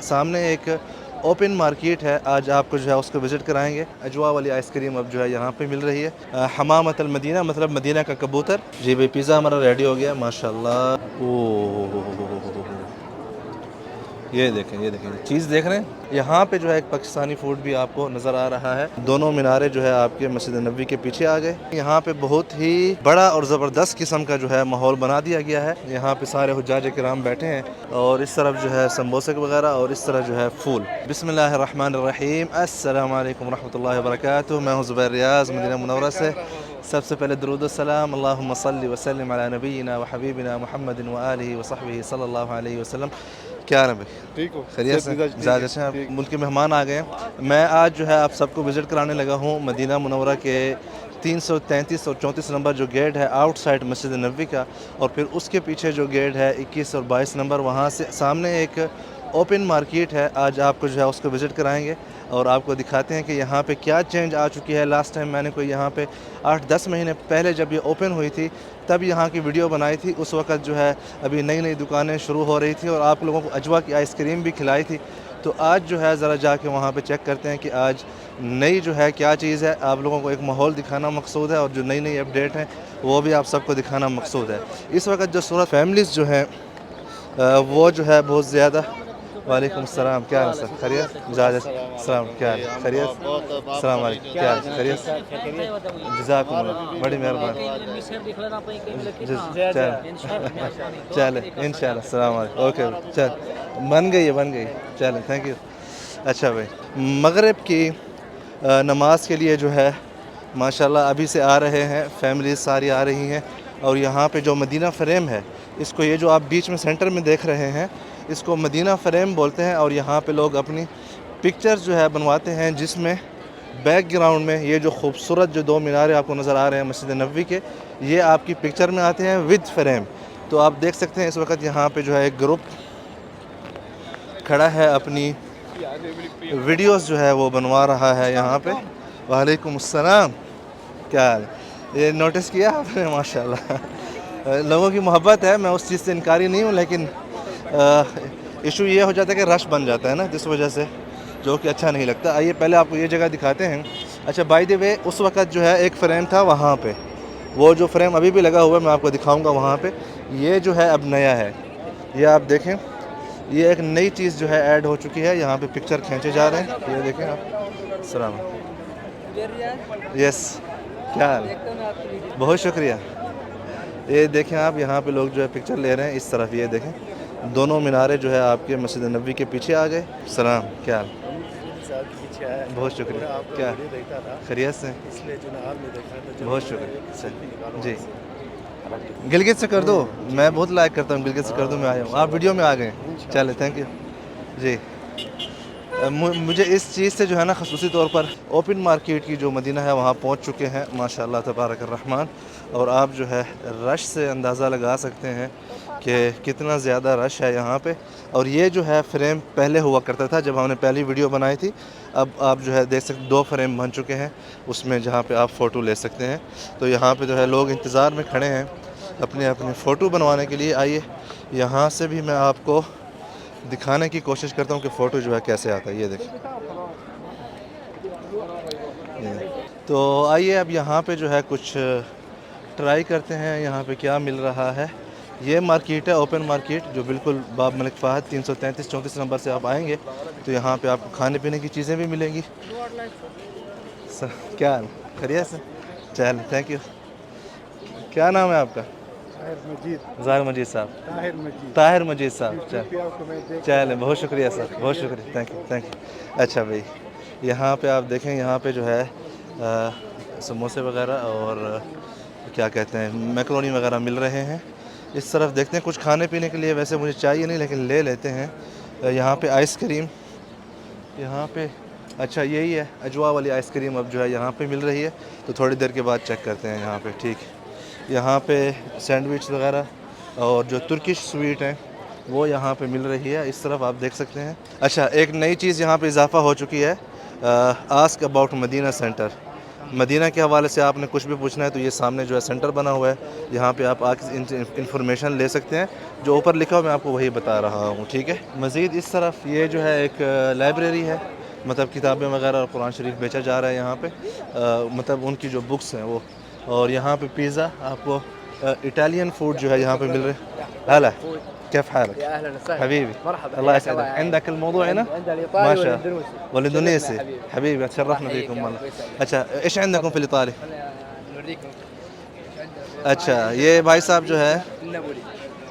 سامنے ایک open market ہے، آج آپ کو جو ہے اس کو وزٹ کرائیں گے۔ اجوا والی آئس کریم اب جو ہے یہاں پہ مل رہی ہے۔ حمامۃ المدینہ مطلب مدینہ کا کبوتر۔ جی بھائی پیزا ہمارا ریڈی ہو گیا ماشاءاللہ۔ یہ دیکھیں چیز دیکھ رہے ہیں، یہاں پہ جو ہے ایک پاکستانی فوڈ بھی آپ کو نظر آ رہا ہے۔ دونوں مینارے جو ہے آپ کے مسجد نبوی کے پیچھے آ گئے۔ یہاں پہ بہت ہی بڑا اور زبردست قسم کا جو ہے ماحول بنا دیا گیا ہے۔ یہاں پہ سارے حجاج کرام بیٹھے ہیں اور اس طرف جو ہے سمبوسے وغیرہ اور اس طرح جو ہے پھول۔ بسم اللہ الرحمن الرحیم، السلام علیکم ورحمۃ اللہ وبرکاتہ۔ میں ہوں زبیر ریاض مدینہ منورہ سے۔ سب سے پہلے درود السلام، اللہم صلی وسلم علی نبینا و حبیبنا محمد و آلہ و صحبہ صلی اللہ علیہ وسلم۔ کیا رہے بھائی؟ ٹھیک ہو؟ خیریت سے؟ زیادہ اچھا ہیں؟ ملک کے مہمان آ گئے ہیں۔ میں آج جو ہے آپ سب کو وزٹ کرانے لگا ہوں مدینہ منورہ کے 333 اور 34 نمبر جو گیٹ ہے آؤٹ سائڈ مسجد نبوی کا، اور پھر اس کے پیچھے جو گیٹ ہے 21 اور 22 نمبر، وہاں سے سامنے ایک اوپن مارکیٹ ہے۔ آج آپ کو جو ہے اس کو وزٹ کرائیں گے اور آپ کو دکھاتے ہیں کہ یہاں پہ کیا چینج آ چکی ہے۔ لاسٹ ٹائم میں نے کوئی یہاں پہ 8-10 مہینے پہلے جب یہ اوپن ہوئی تھی تب یہاں کی ویڈیو بنائی تھی۔ اس وقت جو ہے ابھی نئی دکانیں شروع ہو رہی تھی اور آپ لوگوں کو اجوا کی آئس کریم بھی کھلائی تھی۔ تو آج جو ہے ذرا جا کے وہاں پہ چیک کرتے ہیں کہ آج نئی جو ہے کیا چیز ہے۔ آپ لوگوں کو ایک ماحول دکھانا مقصود ہے اور جو نئی اپڈیٹ ہیں وہ بھی آپ سب کو دکھانا مقصود ہے۔ اس وقت جو صورت فیملیز جو ہیں وہ جو ہے بہت زیادہ۔ وعلیکم السلام، کیا ہے سر؟ خیریت؟ السلام، کیا ہے؟ خیریت؟ السلام علیکم، کیا ہے؟ خیریت؟ جزاکم اللہ، بڑی مہربانی۔ چلے انشاءاللہ، السلام علیکم، اوکے چل بن گئی چلیں، تھینک یو۔ اچھا بھائی، مغرب کی نماز کے لیے جو ہے ماشاءاللہ ابھی سے آ رہے ہیں، فیملیز ساری آ رہی ہیں، اور یہاں پہ جو مدینہ فریم ہے، اس کو یہ جو آپ بیچ میں سینٹر میں دیکھ رہے ہیں اس کو مدینہ فریم بولتے ہیں، اور یہاں پہ لوگ اپنی پکچرز جو ہے بنواتے ہیں، جس میں بیک گراؤنڈ میں یہ جو خوبصورت جو 2 مینارے آپ کو نظر آ رہے ہیں مسجد نبوی کے، یہ آپ کی پکچر میں آتے ہیں ود فریم۔ تو آپ دیکھ سکتے ہیں اس وقت یہاں پہ جو ہے ایک گروپ کھڑا ہے، اپنی ویڈیوز جو ہے وہ بنوا رہا ہے یہاں پہ۔ وعلیکم السلام، کیا حال ہے؟ یہ نوٹس کیا آپ نے؟ ماشاءاللہ لوگوں کی محبت ہے، میں اس چیز سے انکاری نہیں ہوں، لیکن ایشو یہ ہو جاتا ہے کہ رش بن جاتا ہے نا، جس وجہ سے جو کہ اچھا نہیں لگتا۔ آئیے پہلے آپ کو یہ جگہ دکھاتے ہیں۔ اچھا بائی دی وے، اس وقت جو ہے ایک فریم تھا وہاں پہ، وہ جو فریم ابھی بھی لگا ہوا ہے میں آپ کو دکھاؤں گا وہاں پہ، یہ جو ہے اب نیا ہے۔ یہ آپ دیکھیں، یہ ایک نئی چیز جو ہے ایڈ ہو چکی ہے، یہاں پہ پکچر کھینچے جا رہے ہیں، یہ دیکھیں آپ۔ السلام علیکم، یس، کیا حال ہے؟ بہت شکریہ۔ یہ دیکھیں آپ، یہاں پہ لوگ جو ہے پکچر لے رہے ہیں اس طرف، یہ دیکھیں دونوں مینارے جو ہے آپ کے مسجد نبوی کے پیچھے آ گئے۔ السلام، کیا حال؟ بہت شکریہ، کیا خیریت سے؟ بہت شکریہ جی۔ گلگت سے کر دو، میں بہت لائک کرتا ہوں گلگت سے کر دو، میں آیا ہوں، آپ ویڈیو میں آ گئے ہیں، چلے تھینک یو جی۔ مجھے اس چیز سے جو ہے نا خصوصی طور پر اوپن مارکیٹ کی جو مدینہ ہے وہاں پہنچ چکے ہیں ماشاءاللہ تبارک الرحمن، اور آپ جو ہے رش سے اندازہ لگا سکتے ہیں کہ کتنا زیادہ رش ہے یہاں پہ۔ اور یہ جو ہے فریم پہلے ہوا کرتا تھا جب ہم نے پہلی ویڈیو بنائی تھی، اب آپ جو ہے دیکھ سکتے 2 فریم بن چکے ہیں اس میں، جہاں پہ آپ فوٹو لے سکتے ہیں۔ تو یہاں پہ جو ہے لوگ انتظار میں کھڑے ہیں اپنے فوٹو بنوانے کے لیے۔ آئیے یہاں سے بھی میں آپ کو دکھانے کی کوشش کرتا ہوں کہ فوٹو جو ہے کیسے آتا ہے، یہ دیکھیں۔ تو آئیے اب یہاں پہ جو ہے کچھ ٹرائی کرتے ہیں یہاں پہ کیا مل رہا ہے۔ یہ مارکیٹ ہے اوپن مارکیٹ، جو بالکل باب ملک فہد 333-34 نمبر سے آپ آئیں گے تو یہاں پہ آپ کو کھانے پینے کی چیزیں بھی ملیں گی۔ کیا حال؟ خیریت سے؟ چلیں تھینک یو۔ کیا نام ہے آپ کا؟ ظاہر مجید صاحب، طاہر مجید صاحب، چلیں بہت شکریہ سر، بہت شکریہ، تھینک یو۔ اچھا بھائی، یہاں پہ آپ دیکھیں، یہاں پہ جو ہے سموسے وغیرہ اور کیا کہتے ہیں میکرونی وغیرہ مل رہے ہیں۔ اس طرف دیکھتے ہیں کچھ کھانے پینے کے لیے، ویسے مجھے چاہیے نہیں لیکن لے لیتے ہیں۔ یہاں پہ آئس کریم، یہاں پہ اچھا یہی ہے اجوا والی آئس کریم اب جو ہے یہاں پہ مل رہی ہے، تو تھوڑی دیر کے بعد چیک کرتے ہیں یہاں پہ، ٹھیک۔ یہاں پہ سینڈوچ وغیرہ اور جو ترکش سویٹ ہیں وہ یہاں پہ مل رہی ہے، اس طرف آپ دیکھ سکتے ہیں۔ اچھا ایک نئی چیز یہاں پہ اضافہ ہو چکی ہے، آسک اباؤٹ مدینہ سینٹر۔ مدینہ کے حوالے سے آپ نے کچھ بھی پوچھنا ہے تو یہ سامنے جو ہے سینٹر بنا ہوا ہے، یہاں پہ آپ آ کے انفارمیشن لے سکتے ہیں۔ جو اوپر لکھا ہو میں آپ کو وہی بتا رہا ہوں، ٹھیک ہے. مزید اس طرف یہ جو ہے ایک لائبریری ہے، مطلب کتابیں وغیرہ اور قرآن شریف بیچا جا رہا ہے یہاں پہ، مطلب ان کی جو بکس ہیں وہ. اور یہاں پہ پیزا آپ کو اٹالین فوڈ جو ہے یہاں پہ مل رہے. هلا كيف حالك؟ يا اهلا وسهلا حبيبي مرحبا الله حياك يسعدك. الله. عندك الموضوع هنا؟ الايطالي ما شاء والاندونيسي. والاندونيسي. شرفنا يا حبيبي تشرفنا الله يحييك فيكم يا والله. رب ويسعدك. اچھا ايش عندكم في الايطالي؟ انا نوريكم اچھا یہ بھائی صاحب جو ہے النابولي.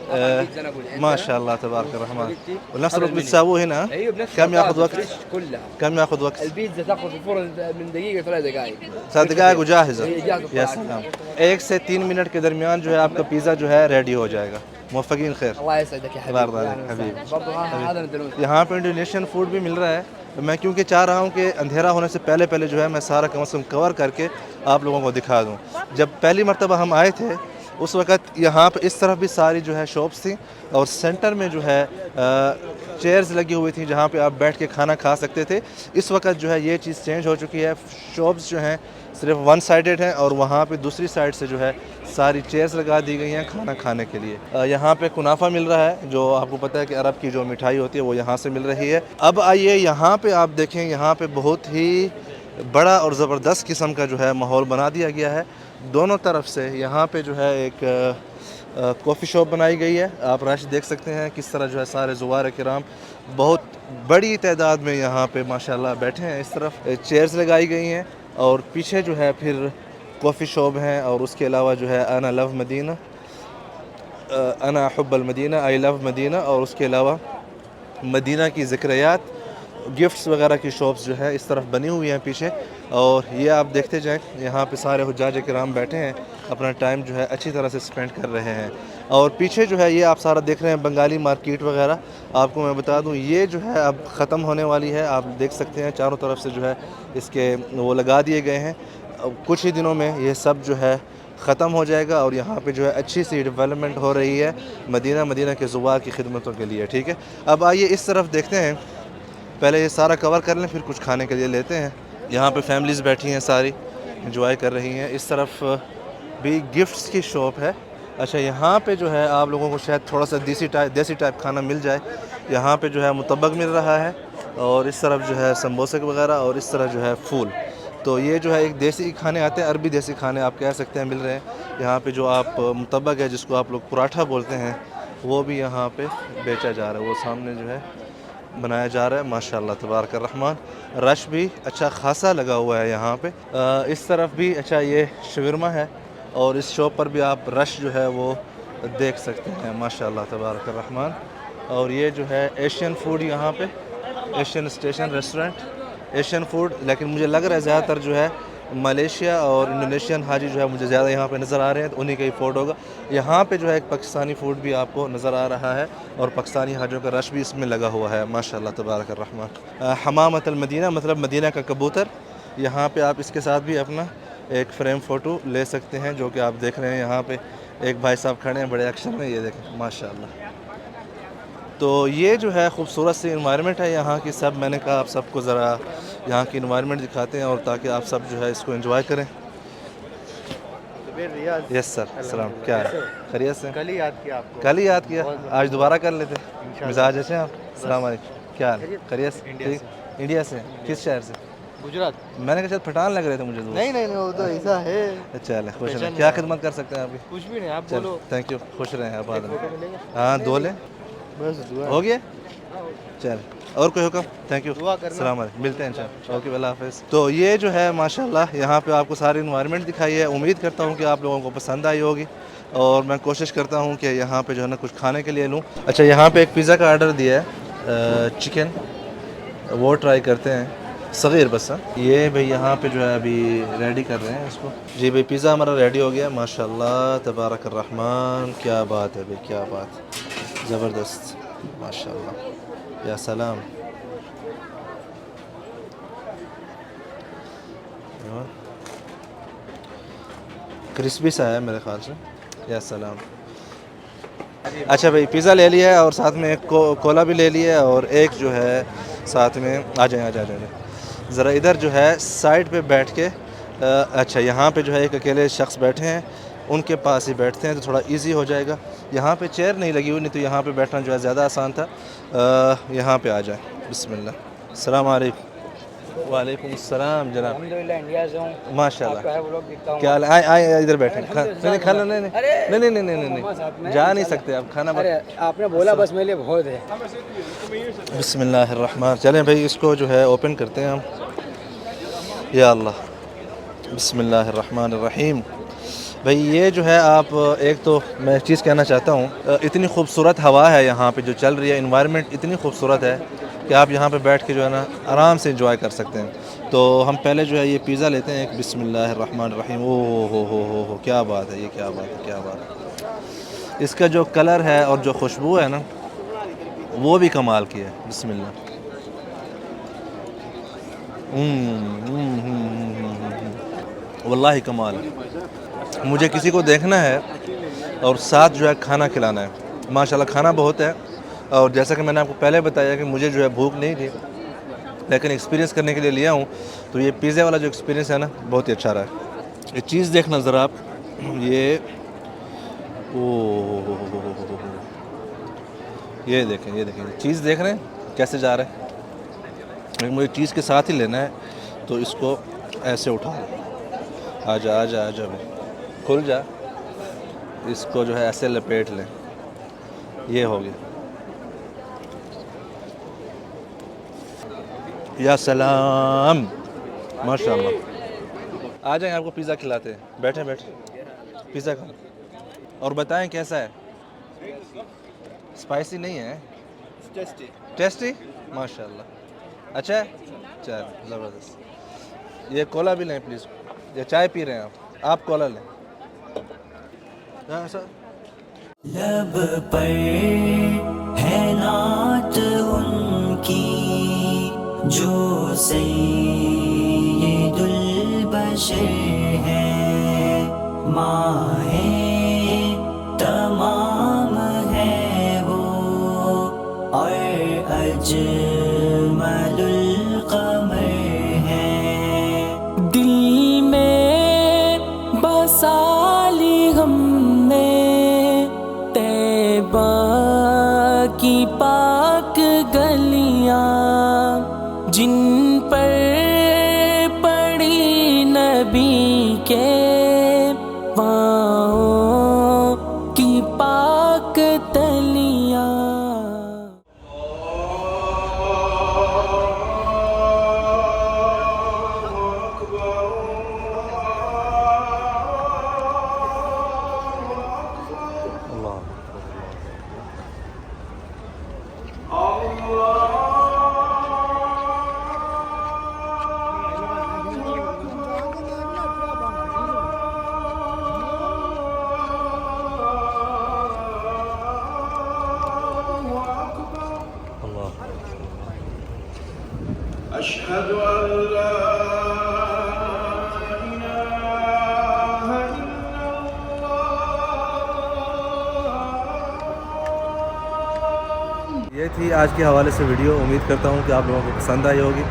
مطعم بيتزا نابولي ما عندنا شاء الله تبارك الرحمن. سباجيتي. ونفس هذا الوقت المنيو. بتساووه هنا؟ ايوه بنفس كم ياخذ الطازة، وقت؟ فريش كلها. كم ياخذ وقت؟ البيتزا تاخذ في الفرن من دقيقه 3 دقائق. 7 دقائق وجاهزة. هي جاهزه یا طلعت. سلام. 1 سے 3 منٹ کے درمیان جو ہے آپ کا پیزا جو ہے ریڈی ہو جائے گا. موفقین خیر. الله يسعدك يا الله حبيبي. يرضى يا عليك أهلا حبيبي. وسهلا. برضه هذا الاندونيسي. یہاں پہ انڈونیشین فوڈ بھی مل رہا ہے. میں کیونکہ چاہ رہا ہوں کہ اندھیرا ہونے سے پہلے جو ہے میں سارا کم از کم کور کر کے آپ لوگوں کو دکھا دوں. جب پہلی مرتبہ ہم آئے تھے اس وقت یہاں پہ اس طرف بھی ساری جو ہے شاپس تھیں اور سینٹر میں جو ہے چیئرز لگی ہوئی تھیں جہاں پہ آپ بیٹھ کے کھانا کھا سکتے تھے. اس وقت جو ہے یہ چیز چینج ہو چکی ہے. شاپس جو ہیں صرف ون سائیڈڈ ہیں اور وہاں پہ دوسری سائڈ سے جو ہے ساری چیئرز لگا دی گئی ہیں کھانا کھانے کے لیے. یہاں پہ کنافہ مل رہا ہے جو آپ کو پتہ ہے کہ عرب کی جو مٹھائی ہوتی ہے وہ یہاں سے مل رہی ہے. اب آئیے یہاں پہ آپ دیکھیں یہاں پہ بہت ہی بڑا اور زبردست قسم کا جو ہے ماحول بنا دیا گیا ہے. دونوں طرف سے یہاں پہ جو ہے ایک کافی شاپ بنائی گئی ہے. آپ رش دیکھ سکتے ہیں کس طرح جو ہے سارے زوار کرام بہت بڑی تعداد میں یہاں پہ ماشاءاللہ بیٹھے ہیں. اس طرف چیئرز لگائی گئی ہیں اور پیچھے جو ہے پھر کافی شاپ ہیں اور اس کے علاوہ جو ہے انا لو مدینہ، انا احب المدینہ، آئی لو مدینہ، اور اس کے علاوہ مدینہ کی ذکریات، گفٹس وغیرہ کی شاپس جو ہے اس طرف بنی ہوئی ہیں پیچھے. اور یہ آپ دیکھتے جائیں یہاں پہ سارے حجاج کرام بیٹھے ہیں اپنا ٹائم جو ہے اچھی طرح سے سپینڈ کر رہے ہیں. اور پیچھے جو ہے یہ آپ سارا دیکھ رہے ہیں بنگالی مارکیٹ وغیرہ. آپ کو میں بتا دوں یہ جو ہے اب ختم ہونے والی ہے. آپ دیکھ سکتے ہیں چاروں طرف سے جو ہے اس کے وہ لگا دیے گئے ہیں. کچھ ہی دنوں میں یہ سب جو ہے ختم ہو جائے گا اور یہاں پہ جو ہے اچھی سی ڈیولپمنٹ ہو رہی ہے مدینہ کے زوار کی خدمتوں کے لیے. ٹھیک ہے اب آئیے اس طرف دیکھتے ہیں. پہلے یہ سارا کور کر لیں پھر کچھ کھانے کے لیے لیتے ہیں. یہاں پہ فیملیز بیٹھی ہیں ساری انجوائے کر رہی ہیں. اس طرف بھی گفٹس کی شاپ ہے. اچھا یہاں پہ جو ہے آپ لوگوں کو شاید تھوڑا سا دیسی ٹائپ کھانا مل جائے. یہاں پہ جو ہے مطبق مل رہا ہے اور اس طرف جو ہے سمبوسے وغیرہ اور اس طرح جو ہے پھول. تو یہ جو ہے ایک دیسی کھانے آتے ہیں، عربی دیسی کھانے آپ کہہ سکتے ہیں مل رہے ہیں. یہاں پہ جو آپ مطبق ہے جس کو آپ لوگ پراٹھا بولتے ہیں وہ بھی یہاں پہ بیچا جا رہا ہے. وہ سامنے جو ہے بنایا جا رہا ہے. ماشاءاللہ تبارک الرحمن. رش بھی اچھا خاصا لگا ہوا ہے یہاں پہ. اس طرف بھی اچھا یہ شاورما ہے اور اس شاپ پر بھی آپ رش جو ہے وہ دیکھ سکتے ہیں. ماشاءاللہ تبارک الرحمن. اور یہ جو ہے ایشین فوڈ یہاں پہ Asian station restaurant Asian food. لیکن مجھے لگ رہا ہے زیادہ تر جو ہے ملیشیا اور انڈونیشین حاجی جو ہے مجھے زیادہ یہاں پہ نظر آ رہے ہیں تو انہی کا ہی فوڈ ہوگا. یہاں پہ جو ہے ایک پاکستانی فوڈ بھی آپ کو نظر آ رہا ہے اور پاکستانی حاجیوں کا رش بھی اس میں لگا ہوا ہے. ماشاءاللہ تبارک الرحمن. حمامۃ المدینہ مطلب مدینہ کا کبوتر. یہاں پہ آپ اس کے ساتھ بھی اپنا ایک فریم فوٹو لے سکتے ہیں جو کہ آپ دیکھ رہے ہیں. یہاں پہ ایک بھائی صاحب کھڑے ہیں بڑے ایکشن میں، یہ دیکھیں ماشاءاللہ. تو یہ جو ہے خوبصورت سی انوائرمنٹ ہے یہاں کی. سب میں نے کہا آپ سب کو ذرا یہاں کی انوائرمنٹ دکھاتے ہیں اور تاکہ آپ سب جو ہے اس کو انجوائے کریں. یس سر السلام. کیا ہے خیریت سے؟ کل ہی یاد کیا آپ کو. کل ہی یاد کیا، آج دوبارہ کر لیتے. مزاج اچھے ہیں آپ؟ السلام علیکم. کیا حال خیریت سے؟ ٹھیک. انڈیا سے کس شہر سے؟ گجرات. میں نے کہا شاید پٹھان لگ رہے تھے مجھے. نہیں وہ تو ایسا ہے. چلے خوش رہیں. کیا خدمت کر سکتے ہیں آپ کی؟ کچھ بھی نہیں آپ چلو بولو. Thank you. خوش رہیں آپ. ہاں دو لیں بس دعا ہو گیا. چل اور کوئی حکم؟ Thank you. السلام علیکم. ملتے ہیں انشاءاللہ. اوکے اللہ حافظ. تو یہ جو ہے ماشاءاللہ یہاں پہ آپ کو ساری انوائرمنٹ دکھائی ہے. امید کرتا ہوں کہ آپ لوگوں کو پسند آئی ہوگی اور میں کوشش کرتا ہوں کہ یہاں پہ جو ہے نا کچھ کھانے کے لیے لوں. اچھا یہاں پہ ایک پیزا کا آرڈر دیا ہے چکن، وہ ٹرائی کرتے ہیں. صغیر بس. یہ بھئی یہاں پہ جو ہے ابھی ریڈی کر رہے ہیں اس کو. جی بھئی پیزا ہمارا ریڈی ہو گیا. ماشاءاللہ تبارک الرحمن. کیا بات ہے بھئی کیا بات، زبردست ماشاءاللہ. یا سلام. کرسپی سا ہے میرے خیال سے. یا سلام. اچھا بھئی پیزا لے لیا ہے اور ساتھ میں ایک کولا بھی لے لیا ہے اور ایک جو ہے ساتھ میں آ جائیں ذرا ادھر جو ہے سائڈ پہ بیٹھ کے. اچھا یہاں پہ جو ہے ایک اکیلے شخص بیٹھے ہیں ان کے پاس ہی بیٹھتے ہیں تو تھوڑا ایزی ہو جائے گا. یہاں پہ چیئر نہیں لگی ہوئی، نہیں تو یہاں پہ بیٹھنا جو ہے زیادہ آسان تھا. یہاں پہ آ جائیں. بسم اللہ. السلام علیکم. وعلیکم السلام جناب. الحمدللہ انڈیا سے ہوں. ماشاء آپ کا اللہ. ہے وہ لوگ دیکھتا ہوں. کیا حال ہے؟ آئے ادھر بیٹھیں. نہیں کھانا نہیں جا نہیں سکتے آپ کھانا. ارے آپ نے بولا بس میرے لیے بہت ہے. بسم اللہ الرحمن. چلیں بھائی اس کو جو ہے اوپن کرتے ہیں ہم. یا اللہ. بسم اللہ الرحمن الرحیم. بھائی یہ جو ہے آپ ایک تو میں ایک چیز کہنا چاہتا ہوں، اتنی خوبصورت ہوا ہے یہاں پہ جو چل رہی ہے، انوائرمنٹ اتنی خوبصورت ہے کہ آپ یہاں پہ بیٹھ کے جو ہے نا آرام سے انجوائے کر سکتے ہیں. تو ہم پہلے جو ہے یہ پیزا لیتے ہیں ایک. بسم اللہ الرحمن الرحیم. او ہو کیا بات ہے، یہ کیا بات ہے، کیا بات ہے. اس کا جو کلر ہے اور جو خوشبو ہے نا وہ بھی کمال کی ہے. بسم اللہ. واللہ کمال. مجھے کسی کو دیکھنا ہے اور ساتھ جو ہے کھانا کھلانا ہے. ماشاءاللہ کھانا بہت ہے، اور جیسا کہ میں نے آپ کو پہلے بتایا کہ مجھے جو ہے بھوک نہیں تھی، لیکن ایکسپیرینس کرنے کے لیے لیا ہوں. تو یہ پیزے والا جو ایکسپیرینس ہے نا بہت ہی اچھا رہا ہے. یہ چیز دیکھنا ذرا آپ. یہ یہ دیکھیں چیز دیکھ رہے ہیں کیسے جا رہا ہے. لیکن مجھے چیز کے ساتھ ہی لینا ہے، تو اس کو ایسے اٹھا لیں. آ جا بھائی، کھل جا. اس کو جو ہے ایسے لپیٹ لیں. یہ ہو گیا. یا سلام. ماشاء اللہ. آ جائیں آپ کو پیزا کھلاتے ہیں. بیٹھیں پیزا کھاؤ اور بتائیں کیسا ہے. اسپائسی نہیں ہے؟ ٹیسٹی. ماشاء اللہ. اچھا ہے. چل زبردست. یہ کولا بھی لیں پلیز. یا چائے پی رہے ہیں آپ کولا لیں. لب پر ہے نعت ان کی جو سید البشر ہے، ماہ تمام ہے وہ اور اجمل القمر ہے. دل میں بسا لی ہم نے طیبہ کی پاک گلیاں، جن پر پڑی نبی کے پاؤں کی پاک تلیاں. أشهد أن لا إله إلا الله. یہ تھی آج کے حوالے سے ویڈیو. امید کرتا ہوں کہ آپ لوگوں کو پسند آئی ہوگی.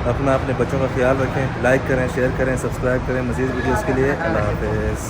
اپنے بچوں کا خیال رکھیں. لائک کریں، شیئر کریں، سبسکرائب کریں مزید ویڈیوز کے لیے. اللہ حافظ.